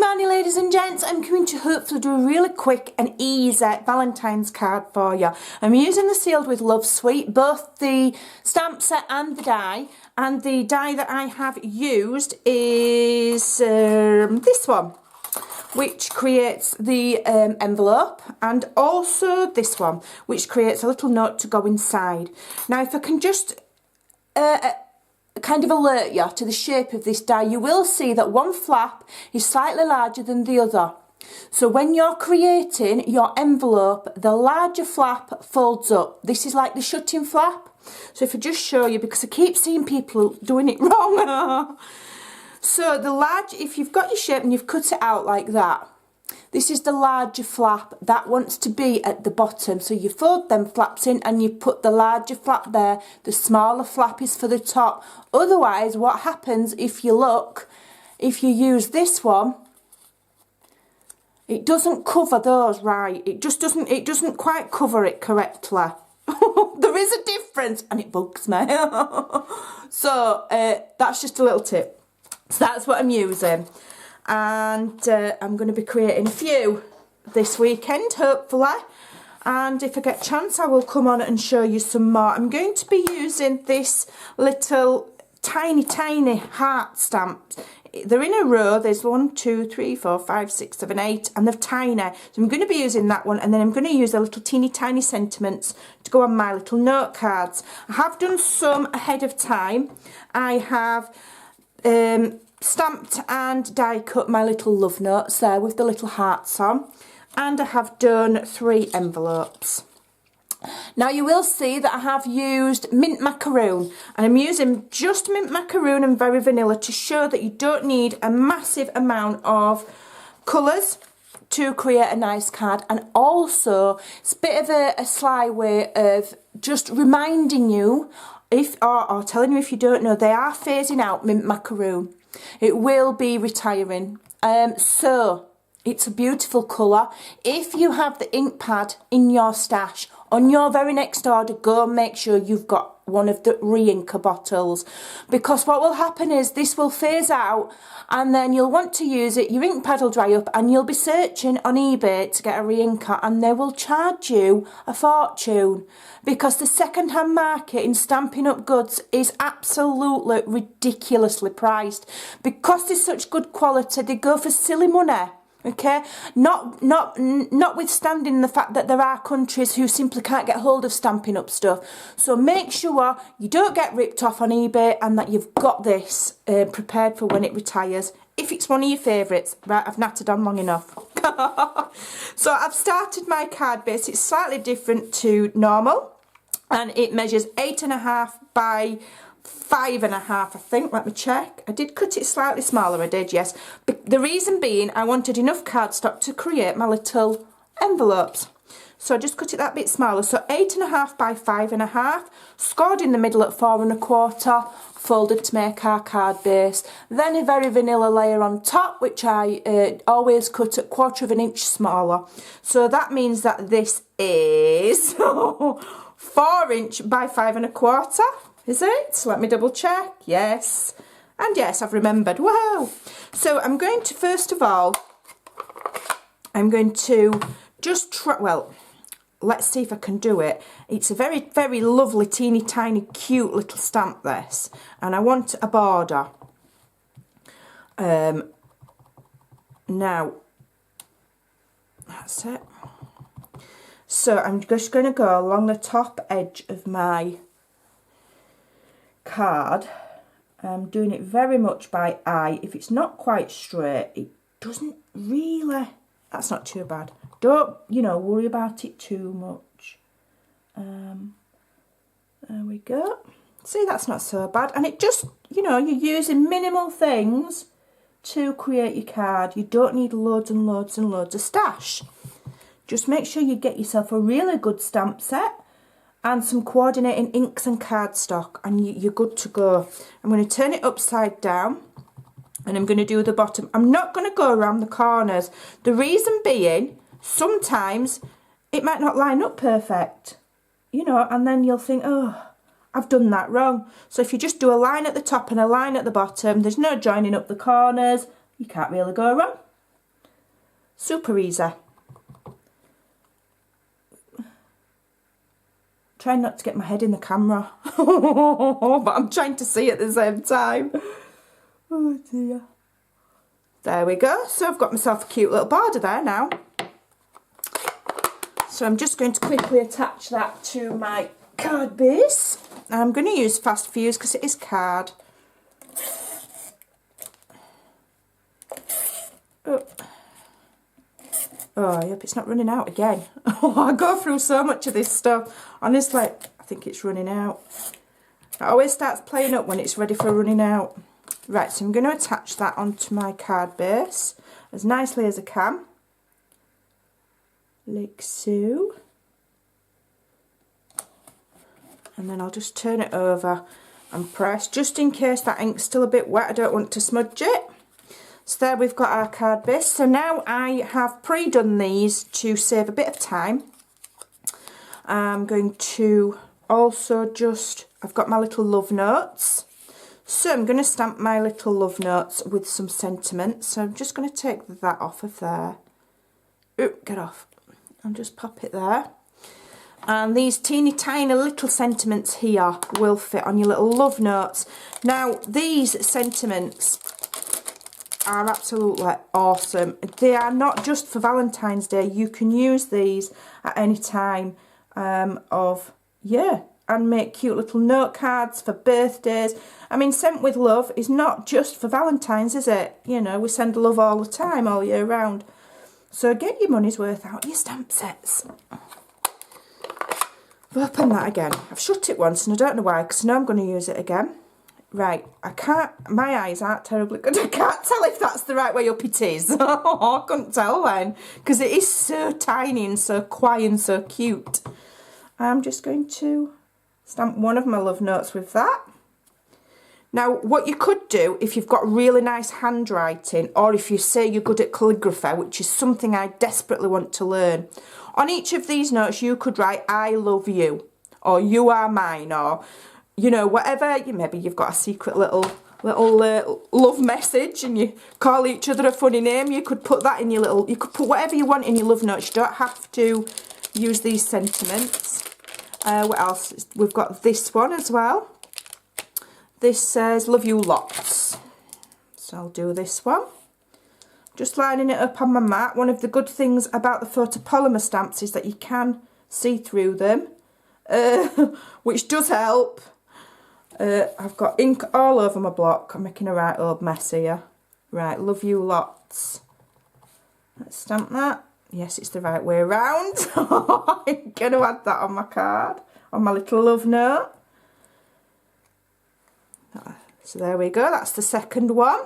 morning, ladies and gents. I'm going to hopefully do a really quick and easy Valentine's card for you. I'm using the Sealed with Love suite, both the stamp set and the die. And the die that I have used is this one, which creates the envelope, and also this one, which creates a little note to go inside. Now, if I can just kind of alert you to the shape of this die, you will see that one flap is slightly larger than the other. So when you're creating your envelope, the larger flap folds up. This is like the shutting flap. So if I just show you, because I keep seeing people doing it wrong. So the large, if you've got your shape and you've cut it out like that, this is the larger flap that wants to be at the bottom. So you fold them flaps in and you put the larger flap there. The smaller flap is for the top. Otherwise, what happens if you look, if you use this one, it doesn't cover those right. It doesn't quite cover it correctly. There is a difference and it bugs me. So that's just a little tip. So that's what I'm using. And I'm going to be creating a few this weekend, hopefully. And if I get a chance, I will come on and show you some more. I'm going to be using this little tiny heart stamps. They're in a row. There's 1, 2, 3, 4, 5, 6, 7, 8, and they're tiny. So I'm going to be using that one, and then I'm going to use a little tiny sentiments to go on my little note cards. I have done some ahead of time. I have stamped and die cut my little love notes there with the little hearts on, and I have done 3 envelopes. Now you will see that I have used mint macaroon, and I'm using just mint macaroon and very vanilla to show that you don't need a massive amount of colours to create a nice card. And also it's a bit of a sly way of just reminding you, or telling you if you don't know, they are phasing out mint macaroon. It will be retiring. So it's a beautiful colour. If you have the ink pad in your stash, on your very next order, go and make sure you've got one of the re-inker bottles, because what will happen is this will phase out and then you'll want to use it, your ink pad will dry up, and you'll be searching on eBay to get a re-inker, and they will charge you a fortune, because the second-hand market in Stampin' Up goods is absolutely ridiculously priced. Because they're such good quality, they go for silly money. Okay, notwithstanding the fact that there are countries who simply can't get hold of Stampin' Up stuff. So make sure you don't get ripped off on eBay, and that you've got this prepared for when it retires, if it's one of your favourites. Right, I've nattered on long enough. So I've started my card base. It's slightly different to normal, and it measures 8.5 by 5.5, I think. Let me check. I did cut it slightly smaller, I did, yes. But the reason being, I wanted enough cardstock to create my little envelopes. So I just cut it that bit smaller. So 8.5 by 5.5, scored in the middle at 4.25, folded to make our card base. Then a very vanilla layer on top, which I always cut at 1/4 inch smaller. So that means that this is 4 inch by 5.25. Is it? Let me double check. Yes. And yes, I've remembered. Wow. So I'm going to, first of all, I'm going to just try, well, let's see if I can do it. It's a very lovely, teeny, tiny, cute little stamp, this. And I want a border. Now, that's it. So I'm just going to go along the top edge of my card. I'm doing it very much by eye. If it's not quite straight, it doesn't really, that's not too bad. Don't, worry about it too much. There we go. See, that's not so bad. And it just, you're using minimal things to create your card. You don't need loads and loads and loads of stash. Just make sure you get yourself a really good stamp set and some coordinating inks and cardstock, and you're good to go. I'm going to turn it upside down, and I'm going to do the bottom. I'm not going to go around the corners. The reason being, sometimes it might not line up perfect, and then you'll think, oh, I've done that wrong. So if you just do a line at the top and a line at the bottom, there's no joining up the corners, you can't really go wrong. Super easy. Trying not to get my head in the camera, but I'm trying to see at the same time. Oh dear. There we go. So I've got myself a cute little border there now. So I'm just going to quickly attach that to my card base. I'm going to use fast fuse because it is card. Oh, I hope it's not running out again. I go through so much of this stuff. Honestly, I think it's running out. It always starts playing up when it's ready for running out. Right, so I'm going to attach that onto my card base as nicely as I can. Like so. And then I'll just turn it over and press, just in case that ink's still a bit wet. I don't want to smudge it. So there we've got our card base. So now I have pre-done these to save a bit of time. I'm going to also just, I've got my little love notes. So I'm going to stamp my little love notes with some sentiments. So I'm just going to take that off of there. Oop, get off. I'll just pop it there. And these teeny tiny little sentiments here will fit on your little love notes. Now these sentiments are absolutely awesome. They are not just for Valentine's Day. You can use these at any time and make cute little note cards for birthdays. I mean, Sent with Love is not just for Valentine's, is it? You know, we send love all the time, all year round. So get your money's worth out of your stamp sets. I've opened that again. I've shut it once and I don't know why, because I know I'm going to use it again. Right, my eyes aren't terribly good. I can't tell if that's the right way up it is. I couldn't tell then, because it is so tiny and so quiet and so cute. I'm just going to stamp one of my love notes with that. Now, what you could do, if you've got really nice handwriting, or if you say you're good at calligraphy, which is something I desperately want to learn, on each of these notes you could write, I love you, or you are mine, or, you know, whatever. Maybe you've got a secret little love message and you call each other a funny name. You could put that in your little, you could put whatever you want in your love notes. You don't have to use these sentiments. What else? We've got this one as well. This says, love you lots. So I'll do this one. Just lining it up on my mat. One of the good things about the photopolymer stamps is that you can see through them, which does help. I've got ink all over my block. I'm making a right old mess here. Right, love you lots. Let's stamp that. Yes, it's the right way around. I'm going to add that on my card, on my little love note. So there we go, that's the second one.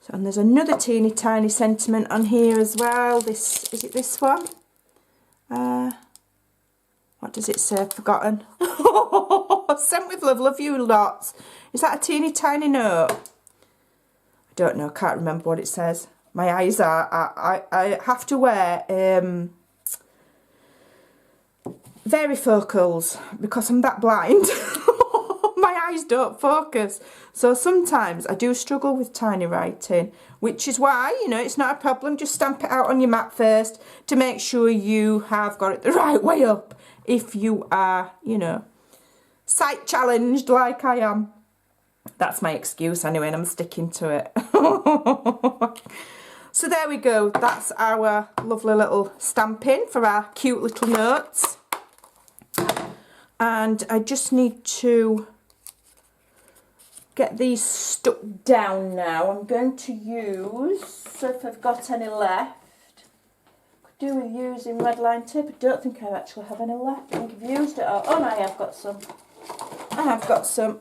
So, and there's another teeny tiny sentiment on here as well. Is it this one? What does it say? I've forgotten. Sent with love, love you lots. Is that a teeny tiny note? I don't know, I can't remember what it says. My eyes are, I have to wear varifocals because I'm that blind. My eyes don't focus. So sometimes I do struggle with tiny writing, which is why, you know, it's not a problem. Just stamp it out on your mat first to make sure you have got it the right way up if you are, you know, sight challenged like I am. That's my excuse anyway, and I'm sticking to it. So there we go. That's our lovely little stamping for our cute little notes. And I just need to get these stuck down now. I'm going to use, so if I've got any left, could do with using red line tape. I don't think I actually have any left. I think I've used it all. Oh no, I have got some. I have got some.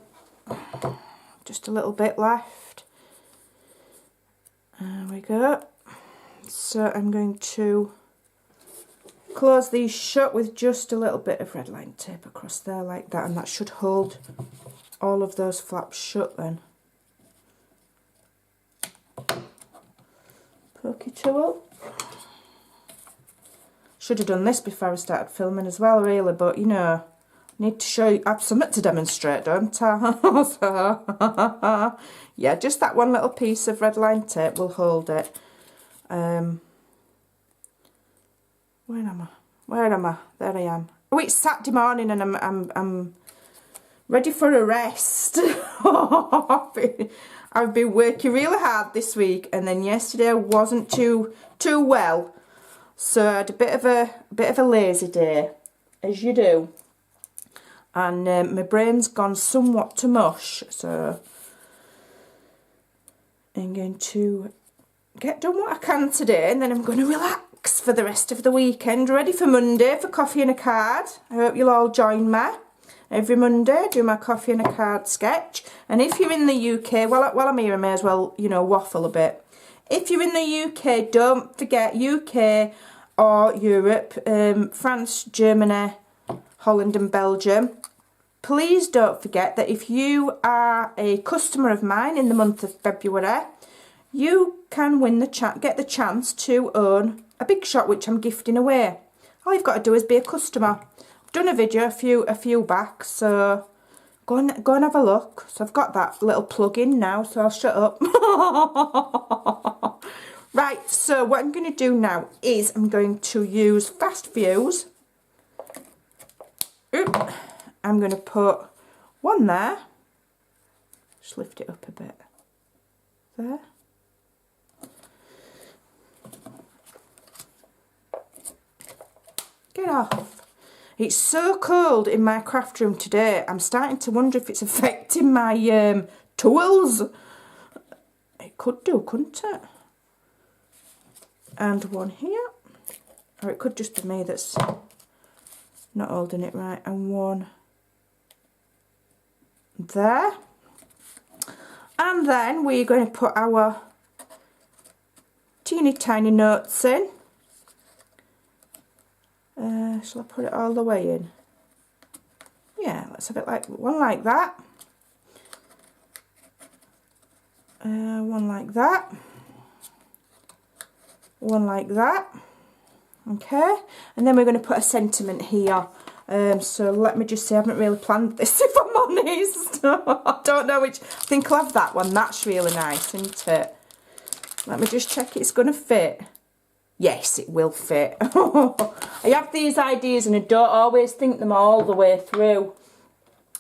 Just a little bit left. There we go. So I'm going to close these shut with just a little bit of red line tape across there like that, and that should hold all of those flaps shut then. Pokey tool. Should have done this before I started filming as well really, but you know, I need to show you, I have something to demonstrate, don't I? So, yeah, just that one little piece of red line tape will hold it. Where am I? Where am I? There I am. Oh, it's Saturday morning and I'm ready for a rest. I've been working really hard this week, and then yesterday I wasn't too well, so I had a bit of a lazy day, as you do, and my brain's gone somewhat to mush. So I'm going to get done what I can today, and then I'm going to relax for the rest of the weekend, ready for Monday for coffee and a card. I hope you'll all join me. Every Monday I do my coffee and a card sketch. And if you're in the UK, while I'm here I may as well, you know, waffle a bit. If you're in the UK, don't forget UK or Europe, France, Germany, Holland and Belgium. Please don't forget that if you are a customer of mine in the month of February, you can get the chance to own a big shot which I'm gifting away. All you've got to do is be a customer. I've done a video a few back, so go and have a look. So I've got that little plug in now, so I'll shut up. Right, so what I'm going to do now is I'm going to use fast views. I'm going to put one there. Just lift it up a bit. There. Get off. It's so cold in my craft room today, I'm starting to wonder if it's affecting my tools. It could do, couldn't it? And one here. Or it could just be me that's not holding it right. And one there. And then we're going to put our teeny tiny notes in. Shall I put it all the way in? Yeah, let's have it like one like that. One like that. One like that. Okay, and then we're going to put a sentiment here. So let me just say, I haven't really planned this, if I'm honest. I don't know which. I think I'll have that one. That's really nice, isn't it? Let me just check it's going to fit. Yes, it will fit. I have these ideas and I don't always think them all the way through.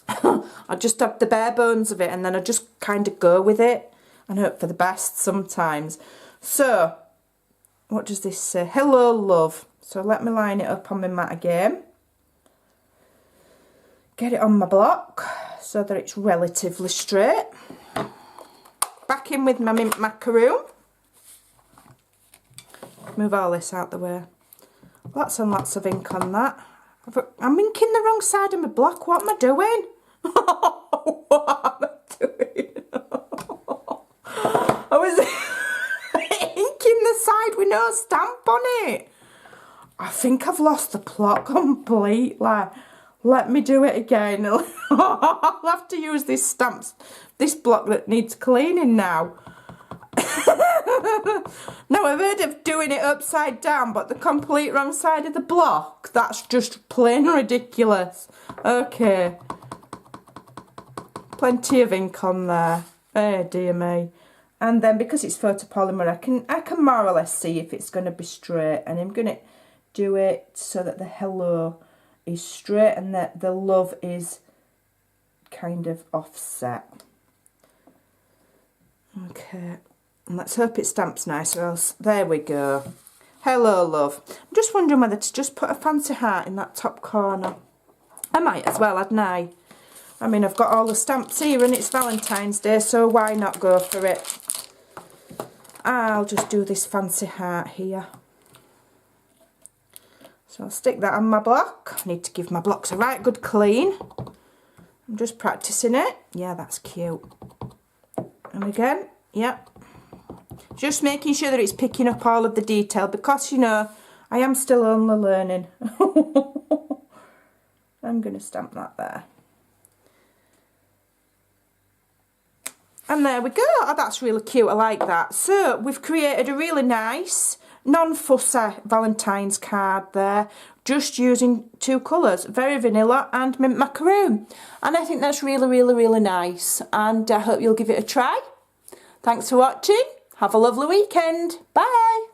I just have the bare bones of it and then I just kind of go with it and hope for the best sometimes. So, what does this say? Hello, love. So let me line it up on my mat again. Get it on my block so that it's relatively straight. Back in with my mint macaroon. Move all this out the way. Lots and lots of ink on that. I'm inking the wrong side of my block. What am I doing? What am I doing? I was inking the side with no stamp on it. I think I've lost the plot completely. Let me do it again. I'll have to use this block that needs cleaning now. Now I've heard of doing it upside down, but the complete wrong side of the block, that's just plain ridiculous. Okay, plenty of ink on there. Oh dear me. And then because it's photopolymer, I can more or less see if it's going to be straight, and I'm going to do it so that the hello is straight and that the love is kind of offset. Okay. And let's hope it stamps nice, or else, there we go. Hello, love. I'm just wondering whether to just put a fancy heart in that top corner. I might as well, hadn't I? I mean, I've got all the stamps here and it's Valentine's Day, so why not go for it? I'll just do this fancy heart here. So I'll stick that on my block. I need to give my blocks a right good clean. I'm just practicing it. Yeah, that's cute. And again, yep. Just making sure that it's picking up all of the detail because, you know, I am still only learning. I'm going to stamp that there. And there we go. Oh, that's really cute. I like that. So we've created a really nice, non-fussy Valentine's card there. Just using two colours, very vanilla and mint macaroon. And I think that's really, really, really nice. And I hope you'll give it a try. Thanks for watching. Have a lovely weekend. Bye.